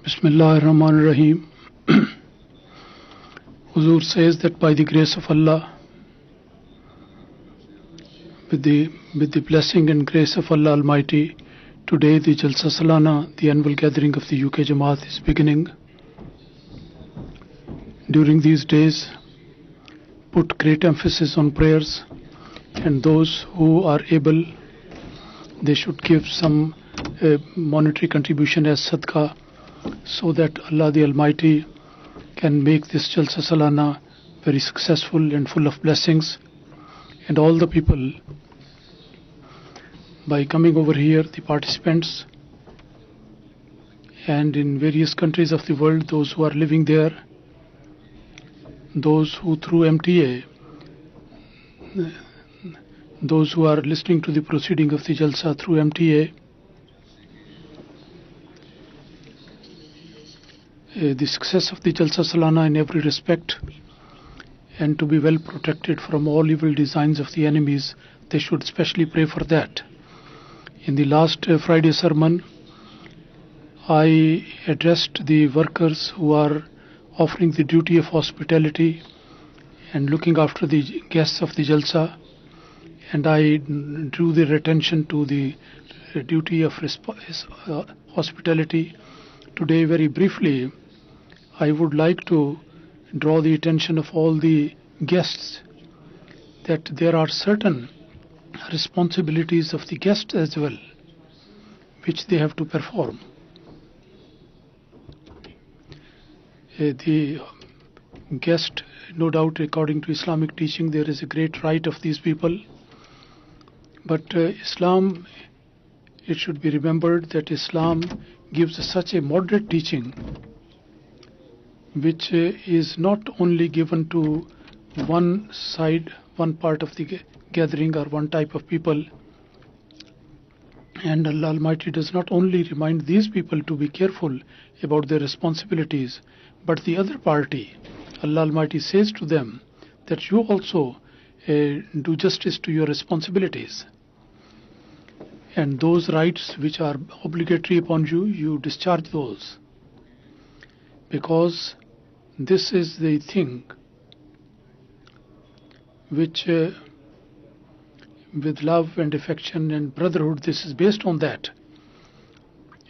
Bismillah ar-Rahman ar-Rahim. Huzoor says that by the grace of Allah, with the blessing and grace of Allah Almighty, today the Jalsa Salana, the annual gathering of the UK Jamaat, is beginning. During these days, put great emphasis on prayers, and those who are able, they should give some monetary contribution as sadaqah, so that Allah the Almighty can make this Jalsa Salana very successful and full of blessings. And all the people, by coming over here, the participants, and in various countries of the world, those who are living there, those who through MTA, those who are listening to the proceeding of the Jalsa through MTA, the success of the Jalsa Salana in every respect, and to be well protected from all evil designs of the enemies, they should especially pray for that. In the last Friday sermon, I addressed the workers who are offering the duty of hospitality and looking after the guests of the Jalsa, and I drew their attention to the duty of hospitality. Today, very briefly, I would like to draw the attention of all the guests that there are certain responsibilities of the guests as well, which they have to perform. The guest, no doubt, according to Islamic teaching, there is a great right of these people. But Islam, it should be remembered that Islam gives such a moderate teaching, which is not only given to one side, one part of the gathering or one type of people. And Allah Almighty does not only remind these people to be careful about their responsibilities, but the other party, Allah Almighty says to them that you also do justice to your responsibilities. And those rights which are obligatory upon you, you discharge those. Because this is the thing which, with love and affection and brotherhood, this is based on that.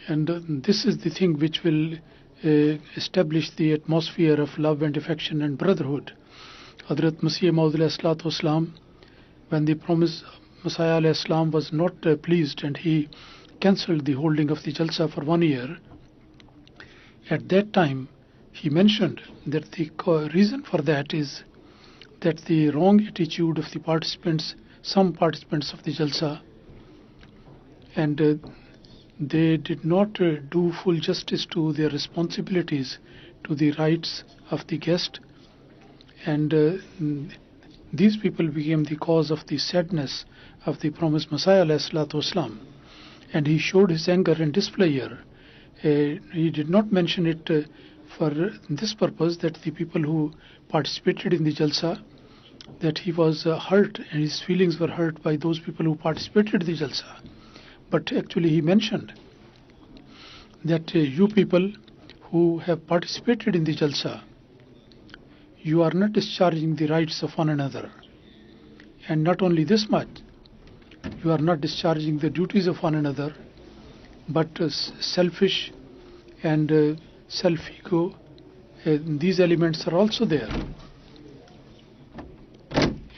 And this is the thing which will establish the atmosphere of love and affection and brotherhood. Hadhrat Massih, when the promise Messiah ﷺ was not pleased and he cancelled the holding of the Jalsa for 1 year, at that time he mentioned that the reason for that is that the wrong attitude of the participants, some participants of the Jalsa, and they did not do full justice to their responsibilities, to the rights of the guest, and these people became the cause of the sadness of the promised Messiah ﷺ. And he showed his anger and displeasure. He did not mention it for this purpose, that the people who participated in the Jalsa, that he was hurt and his feelings were hurt by those people who participated in the Jalsa. But actually he mentioned that you people who have participated in the Jalsa, you are not discharging the rights of one another. And not only this much, you are not discharging the duties of one another, but selfish and self-ego, these elements are also there.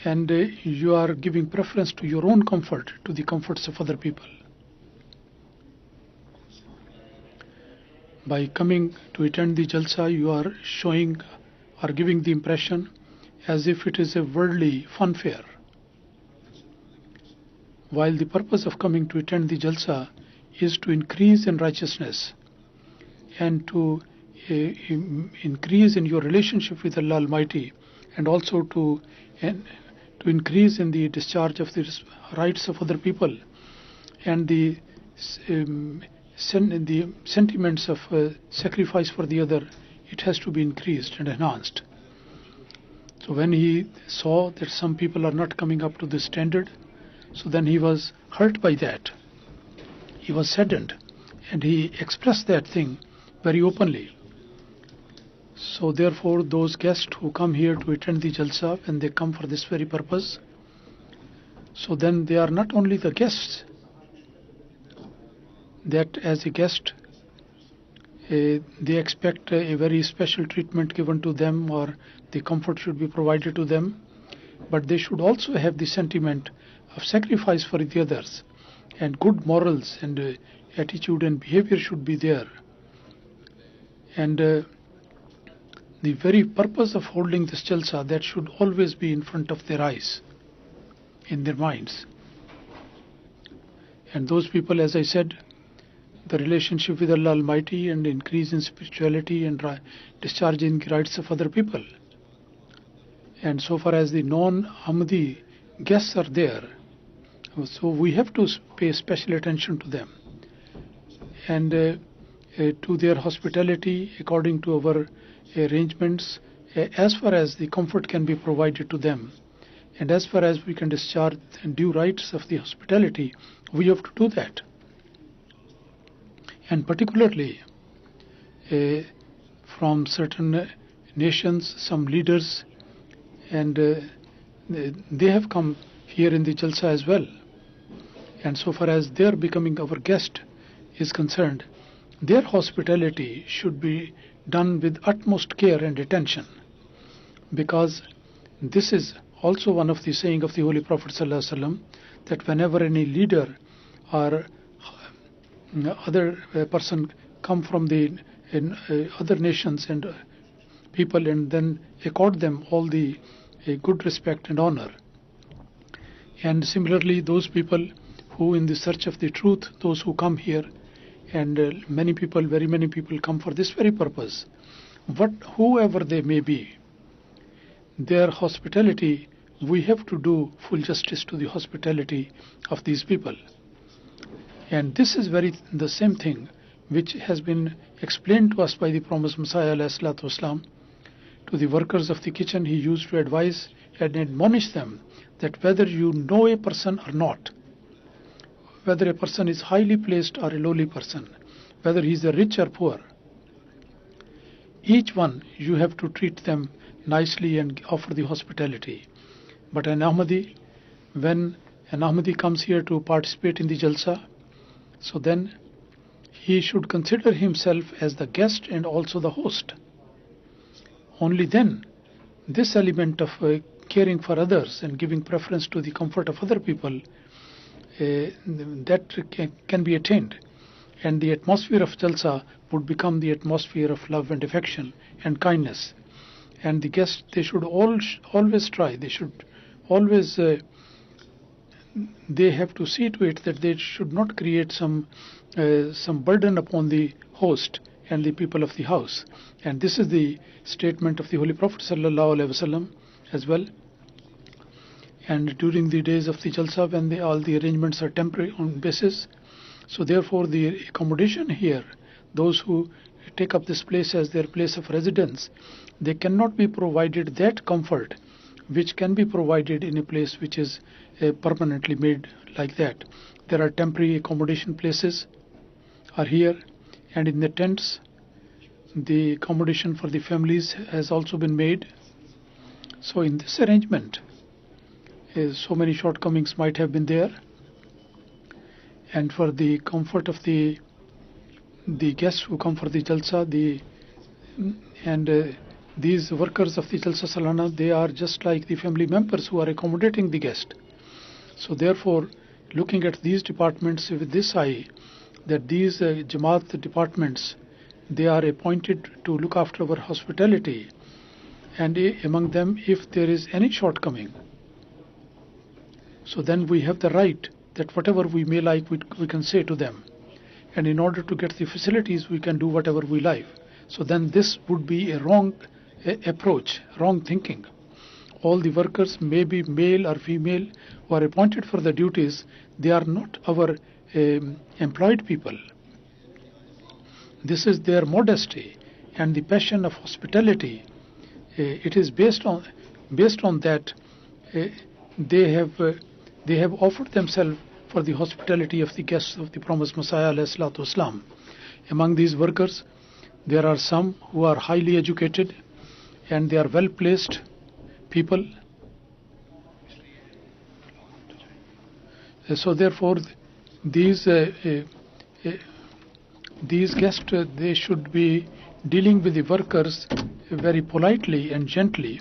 And you are giving preference to your own comfort, to the comforts of other people. By coming to attend the Jalsa, you are showing or giving the impression as if it is a worldly funfair. While the purpose of coming to attend the Jalsa is to increase in righteousness and to increase in your relationship with Allah Almighty, and also to increase in the discharge of the rights of other people, and the sentiments of sacrifice for the other, it has to be increased and enhanced. So when he saw that some people are not coming up to the standard, so then he was hurt by that. He was saddened, and he expressed that thing very openly. So therefore, those guests who come here to attend the Jalsa, when they come for this very purpose, so then they are not only the guests, that as a guest, they expect a very special treatment given to them, or the comfort should be provided to them, but they should also have the sentiment of sacrifice for the others, and good morals and attitude and behavior should be there. And the very purpose of holding this Jalsa, that should always be in front of their eyes, in their minds. And those people, as I said, the relationship with Allah Almighty and increase in spirituality and discharging the rights of other people. And so far as the non-Ahmadi guests are there, so we have to pay special attention to them, and to their hospitality according to our arrangements, as far as the comfort can be provided to them, and as far as we can discharge the due rights of the hospitality, we have to do that. And particularly from certain nations, some leaders, and they have come here in the Jalsa as well. And so far as their becoming our guest is concerned, their hospitality should be done with utmost care and attention, because this is also one of the saying of the Holy Prophet ﷺ, that whenever any leader or other person come from the other nations and people, and then accord them all the good respect and honor. And similarly, those people who in the search of the truth, those who come here, and many people, very many people come for this very purpose, whoever they may be, their hospitality, we have to do full justice to the hospitality of these people. And this is the same thing which has been explained to us by the promised Messiah ﷺ. To the workers of the kitchen, he used to advise and admonish them that whether you know a person or not, whether a person is highly placed or a lowly person, whether he is a rich or poor, each one you have to treat them nicely and offer the hospitality. But an Ahmadi, when an Ahmadi comes here to participate in the Jalsa, so then he should consider himself as the guest and also the host. Only then this element of caring for others and giving preference to the comfort of other people, that can be attained, and the atmosphere of Jalsa would become the atmosphere of love and affection and kindness. And the guests, they should always try, they should always they have to see to it that they should not create some burden upon the host and the people of the house. And this is the statement of the Holy Prophet ﷺ as well. And during the days of the Jalsa, when all the arrangements are temporary on basis, so therefore the accommodation here, those who take up this place as their place of residence, they cannot be provided that comfort which can be provided in a place which is permanently made like that. There are temporary accommodation places are here, and in the tents the accommodation for the families has also been made. So in this arrangement, so many shortcomings might have been there, and for the comfort of the guests who come for the Jalsa, these workers of the Jalsa Salana, they are just like the family members who are accommodating the guest. So therefore, looking at these departments with this eye, that these Jamaat departments, they are appointed to look after our hospitality, and among them, if there is any shortcoming, so then we have the right that whatever we may like, we can say to them, and in order to get the facilities, we can do whatever we like. So then this would be a wrong approach, wrong thinking. All the workers, may be male or female, who are appointed for the duties, they are not our employed people. This is their modesty and the passion of hospitality. It is based on that they have offered themselves for the hospitality of the guests of the promised Messiah ﷺ. Among these workers, There are some who are highly educated and they are well placed people. So therefore these guests, they should be dealing with the workers very politely and gently,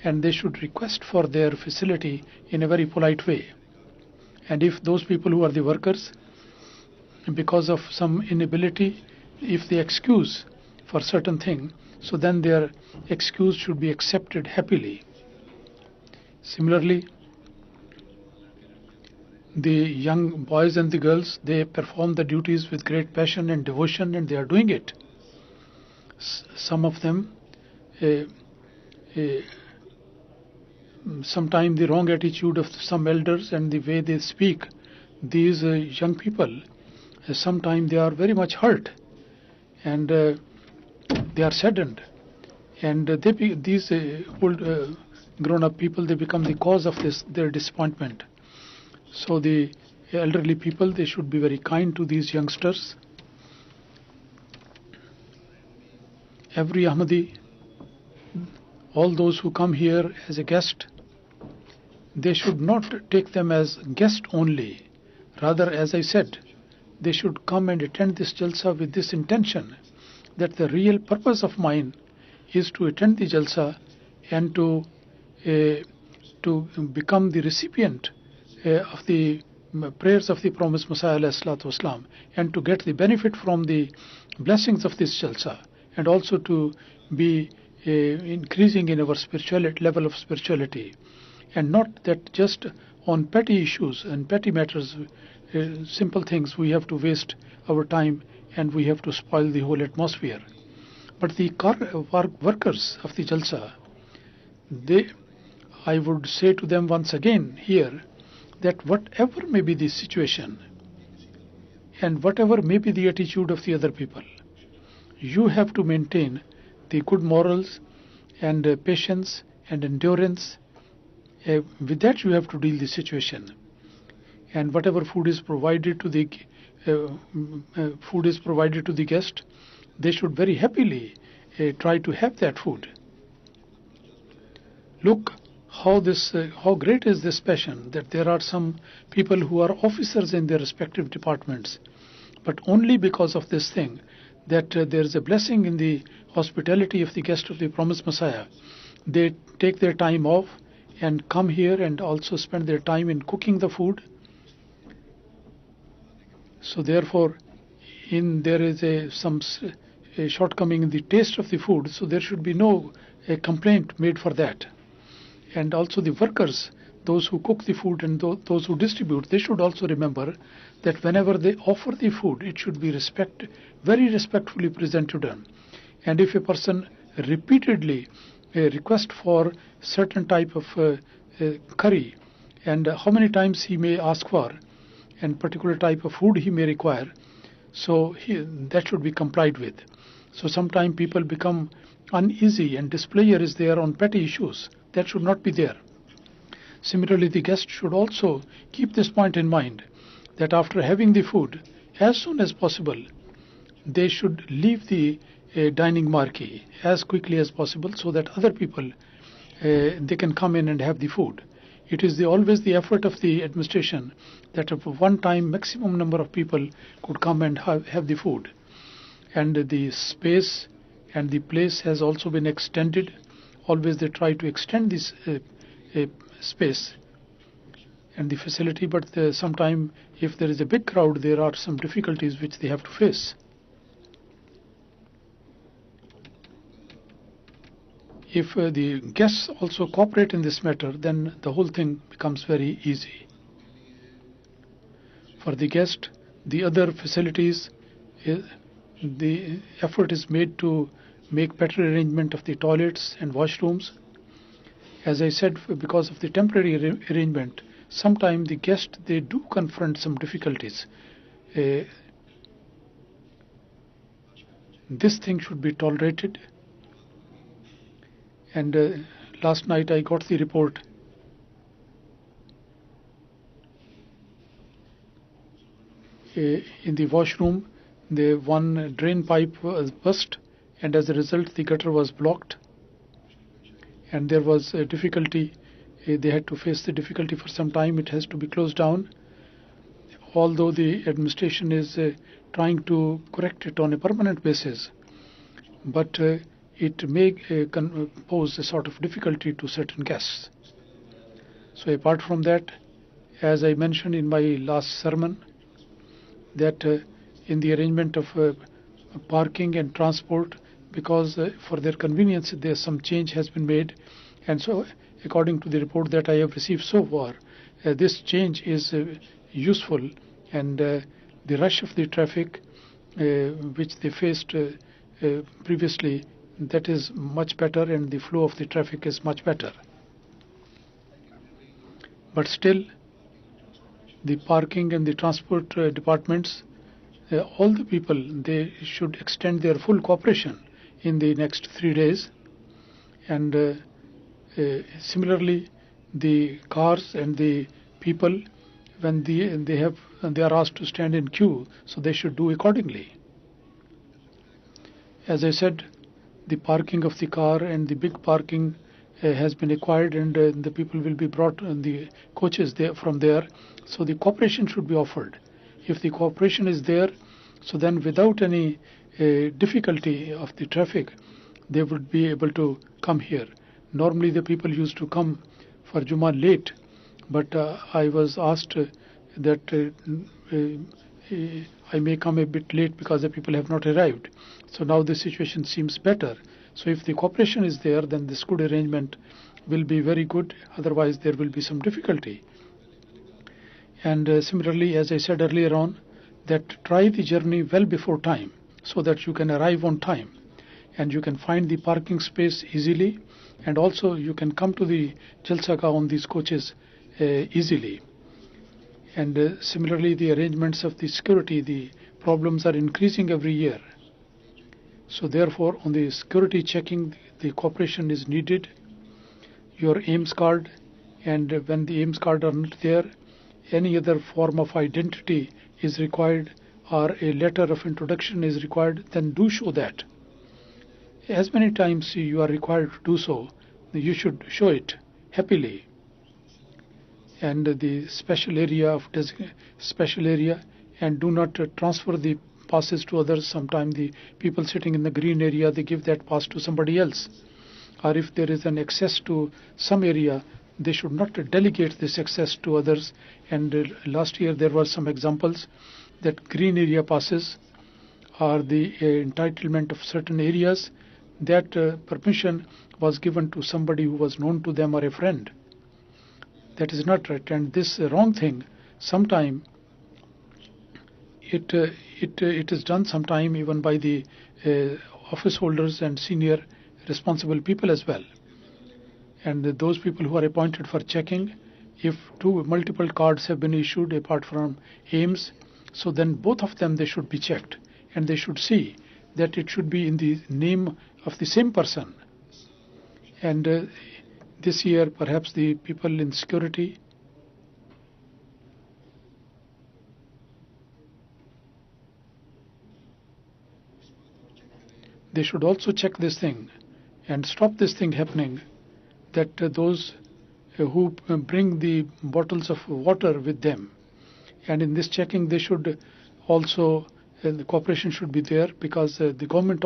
and they should request for their facility in a very polite way. And if those people who are the workers, because of some inability, if they excuse for certain thing, so then their excuse should be accepted happily. Similarly, the young boys and the girls, they perform the duties with great passion and devotion, and they are doing it. Some of them, sometimes the wrong attitude of some elders and the way they speak, these young people, sometimes they are very much hurt, and they are saddened, and these old grown-up people, they become the cause of their disappointment. So the elderly people, they should be very kind to these youngsters. Every Ahmadi, all those who come here as a guest, they should not take them as guest only. Rather, as I said, they should come and attend this Jalsa with this intention, that the real purpose of mine is to attend the Jalsa and to become the recipient of the prayers of the promised Messiah ﷺ, and to get the benefit from the blessings of this Jalsa, and also to be increasing in our level of spirituality, and not that just on petty issues and petty matters, simple things, we have to waste our time and we have to spoil the whole atmosphere. But the workers of the Jalsa, I would say to them once again here, that whatever may be the situation and whatever may be the attitude of the other people, you have to maintain the good morals and patience and endurance. With that you have to deal the situation. And whatever food is provided to the guest, they should very happily try to have that food. Look how great is this passion, that there are some people who are officers in their respective departments, but only because of this thing, that there is a blessing in the hospitality of the guest of the promised Messiah, they take their time off and come here and also spend their time in cooking the food. So therefore, there is some shortcoming in the taste of the food, so there should be no complaint made for that. And also the workers, those who cook the food and those who distribute, they should also remember that whenever they offer the food, it should be very respectfully presented to them. And if a person repeatedly requests for certain type of curry, and how many times he may ask for, and particular type of food he may require, so that should be complied with. So sometimes people become uneasy and displeasure is there on petty issues. That should not be there. Similarly, the guest should also keep this point in mind, that after having the food, as soon as possible, they should leave the dining marquee as quickly as possible, so that other people, they can come in and have the food. It is always the effort of the administration that at one time maximum number of people could come and have the food. And the space and the place has also been extended. Always they try to extend this space and the facility, but sometimes if there is a big crowd, there are some difficulties which they have to face. If the guests also cooperate in this matter, then the whole thing becomes very easy. For the guest, the other facilities, the effort is made to make better arrangement of the toilets and washrooms. As I said, because of the temporary arrangement, sometimes the guests, they do confront some difficulties. This thing should be tolerated. And last night I got the report in the washroom, the one drain pipe was burst and as a result the gutter was blocked, and there was a difficulty. They had to face the difficulty for some time. It has to be closed down, although the administration is trying to correct it on a permanent basis, but it may pose a sort of difficulty to certain guests. So apart from that, as I mentioned in my last sermon, that in the arrangement of parking and transport, because for their convenience there some change has been made, and so according to the report that I have received so far, this change is useful, and the rush of the traffic which they faced previously, that is much better, and the flow of the traffic is much better. But still, the parking and the transport departments, all the people, they should extend their full cooperation in the next 3 days, and similarly the cars and the people, when they are asked to stand in queue, so they should do accordingly. As I said, the parking of the car and the big parking has been acquired, and the people will be brought in the coaches there from there, so the cooperation should be offered. If the cooperation is there, so then without any difficulty of the traffic, they would be able to come here. Normally the people used to come for Jummah late, but I was asked that I may come a bit late because the people have not arrived. So now the situation seems better. So if the cooperation is there, then this good arrangement will be very good. Otherwise there will be some difficulty. And similarly, as I said earlier on, that try the journey well before time, so that you can arrive on time and you can find the parking space easily, and also you can come to the Jalsa on these coaches easily. And similarly, the arrangements of the security, the problems are increasing every year. So therefore, on the security checking, the cooperation is needed. Your AIMS card, and when the AIMS card are not there, any other form of identity is required, or a letter of introduction is required, then do show that. As many times you are required to do so, you should show it happily. And the special area, and do not transfer the passes to others. Sometimes the people sitting in the green area, they give that pass to somebody else. Or if there is an access to some area, they should not delegate this access to others. And last year there were some examples that green area passes are the entitlement of certain areas, that permission was given to somebody who was known to them or a friend. That is not right, and this wrong thing, sometime it is done sometime even by the office holders and senior responsible people as well. And those people who are appointed for checking, if multiple cards have been issued apart from AIMS, so then both of them, they should be checked, and they should see that it should be in the name of the same person. And this year perhaps the people in security, they should also check this thing and stop this thing happening, that those who bring the bottles of water with them, and in this checking they should also, the cooperation should be there, because the government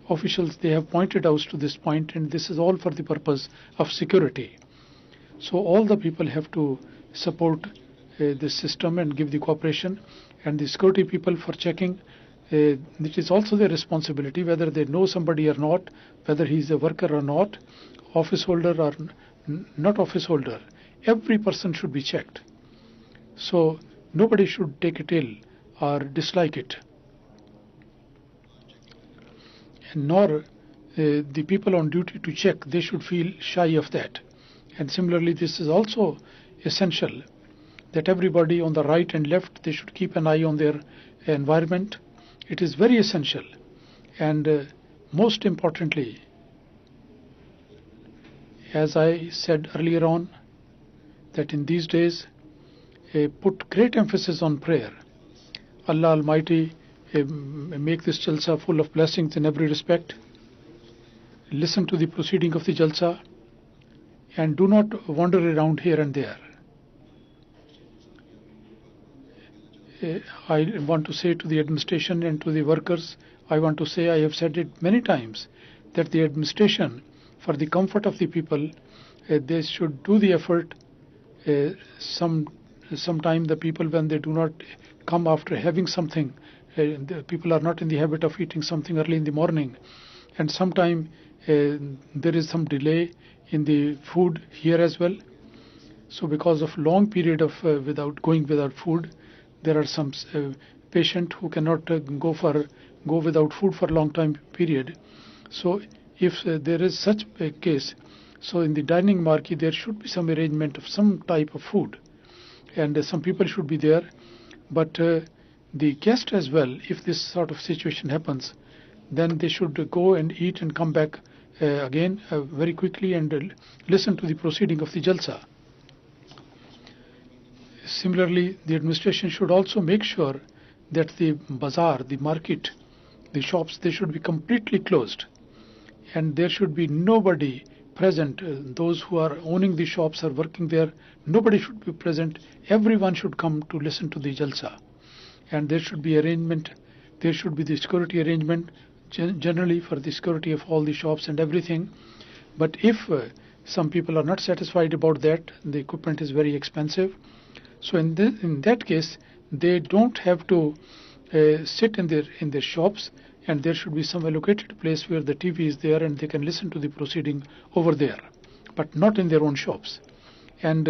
officials, they have pointed out to this point, and this is all for the purpose of security. So all the people have to support this system and give the cooperation, and the security people for checking, it is also their responsibility, whether they know somebody or not, whether he is a worker or not, office holder or not office holder. Every person should be checked. So nobody should take it ill or dislike it. And nor the people on duty to check, they should feel shy of that. And similarly, this is also essential, that everybody on the right and left, they should keep an eye on their environment. It is very essential. And most importantly, as I said earlier on, that in these days put great emphasis on prayer. Allah Almighty make this Jalsa full of blessings in every respect. Listen to the proceeding of the Jalsa and do not wander around here and there. I want to say to the administration and to the workers, I want to say, I have said it many times, that the administration, for the comfort of the people, they should do the effort. Sometime the people, when they do not come after having something, the people are not in the habit of eating something early in the morning, and sometime there is some delay in the food here as well. So because of long period of without food, there are some patient who cannot go without food for a long time period. So if there is such a case, so in the dining marquee there should be some arrangement of some type of food, and some people should be there. But the guest as well, if this sort of situation happens, then they should go and eat and come back again very quickly and listen to the proceeding of the Jalsa. Similarly, the administration should also make sure that the bazaar, the market, the shops, they should be completely closed, and there should be nobody present. Those who are owning the shops or working there, nobody should be present. Everyone should come to listen to the Jalsa, and there should be arrangement. There should be the security arrangement generally for the security of all the shops and everything. But if some people are not satisfied about that, the equipment is very expensive. So in that case, they don't have to sit in their shops, and there should be some allocated place where the TV is there and they can listen to the proceeding over there, but not in their own shops. And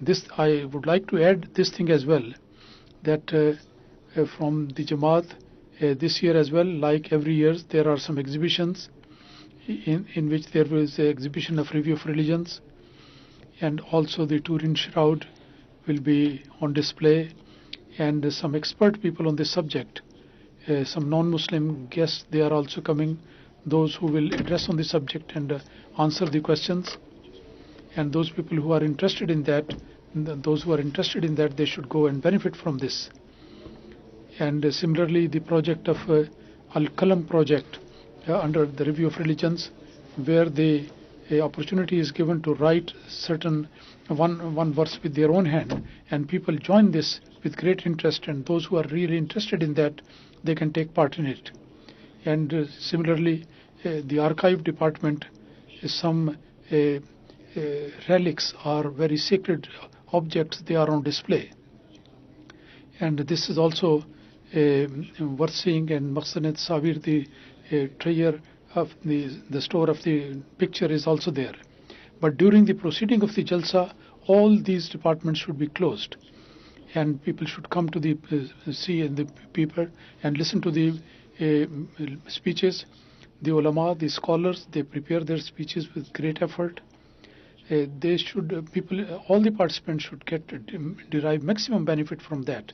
this, I would like to add this thing as well, that from the Jamaat this year as well, like every year, there are some exhibitions in which there was an exhibition of review of religions, and also the Turin Shroud will be on display, and some expert people on this subject, some non-Muslim guests, they are also coming, those who will address on the subject and answer the questions. And those people who are interested in that, they should go and benefit from this. And similarly, the project of Al-Qalam project under the review of religions, where the opportunity is given to write certain one verse with their own hand, and people join this with great interest, and those who are really interested in that, they can take part in it. And similarly, the archive department, some relics are very sacred objects, they are on display, and this is also worth seeing. And Maqsanat Savir, the treasure of the store of the picture, is also there. But during the proceeding of the Jalsa, all these departments should be closed, and people should come to the see and the people and listen to the speeches. The ulama, the scholars, they prepare their speeches with great effort. They should all the participants should derive maximum benefit from that.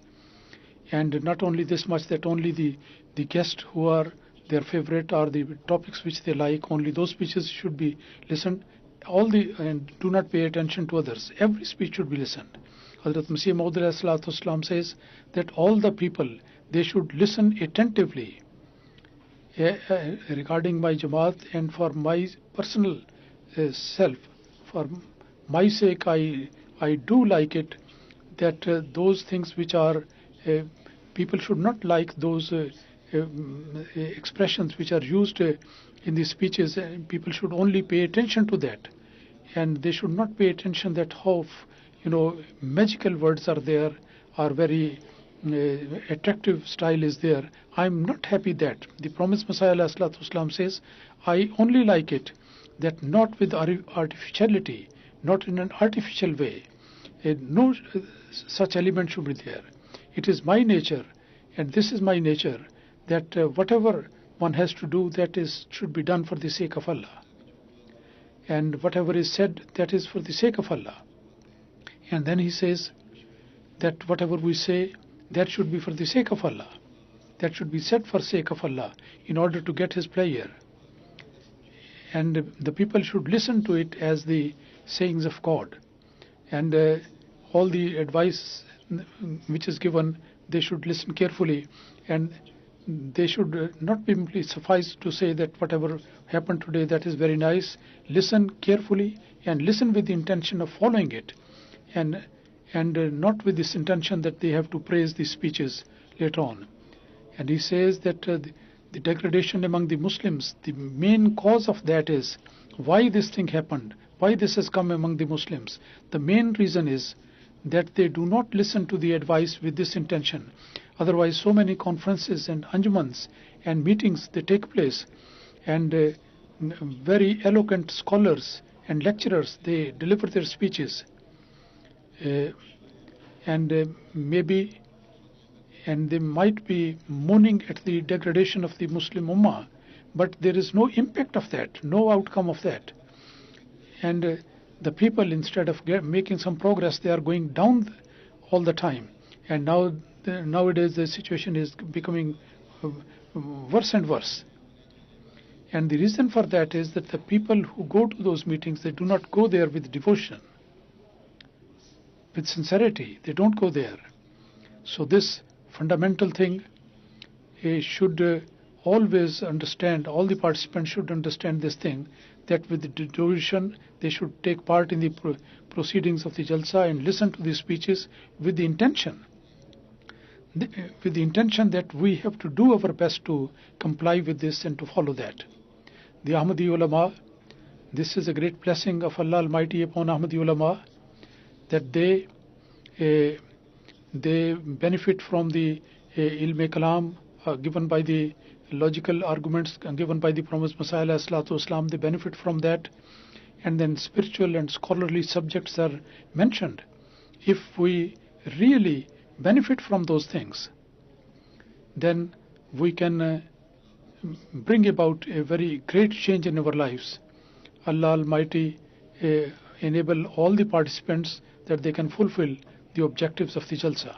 And not only this much, that only the guests who are their favorite or the topics which they like, only those speeches should be listened. And do not pay attention to others. Every speech should be listened. Hadhrat Massih says that all the people, they should listen attentively regarding my Jamaat, and for my personal self, for my sake, I do like it that those things which are people should not like those expressions which are used in the speeches. People should only pay attention to that, and they should not pay attention that how magical words are there, or very attractive style is there. I'm not happy that the promised Messiah ﷺ says, I only like it that not with artificiality, not in an artificial way. No such element should be there. It is my nature, and this is my nature, that whatever one has to do, should be done for the sake of Allah. And whatever is said, that is for the sake of Allah. And then he says that whatever we say, that should be for the sake of Allah. That should be said for sake of Allah, in order to get His pleasure. And the people should listen to it as the sayings of God. And all the advice which is given, they should listen carefully. And they should not simply suffice to say that whatever happened today, that is very nice. Listen carefully and listen with the intention of following it, and not with this intention that they have to praise these speeches later on. And he says that the degradation among the Muslims, the main cause of that is why this thing happened, why this has come among the Muslims. The main reason is that they do not listen to the advice with this intention. Otherwise, so many conferences and anjumans and meetings, they take place, and very eloquent scholars and lecturers, they deliver their speeches, and they might be mourning at the degradation of the Muslim Ummah, but there is no impact of that, no outcome of that. And the people, instead of making some progress, they are going down all the time. And nowadays the situation is becoming worse and worse. And the reason for that is that the people who go to those meetings, they do not go there with devotion, with sincerity. They don't go there. So this fundamental thing should always understand, all the participants should understand this thing, that with the devotion they should take part in the proceedings of the Jalsa and listen to the speeches with the intention that we have to do our best to comply with this and to follow that. The Ahmadi ulama, this is a great blessing of Allah Almighty upon Ahmadi ulama, that they benefit from the ilm-e-kalam given by the logical arguments given by the promised Messiah alayhi salatu wasalam. They benefit from that, and then spiritual and scholarly subjects are mentioned. If we really benefit from those things, then we can bring about a very great change in our lives. Allah Almighty enable all the participants that they can fulfill the objectives of the Jalsa.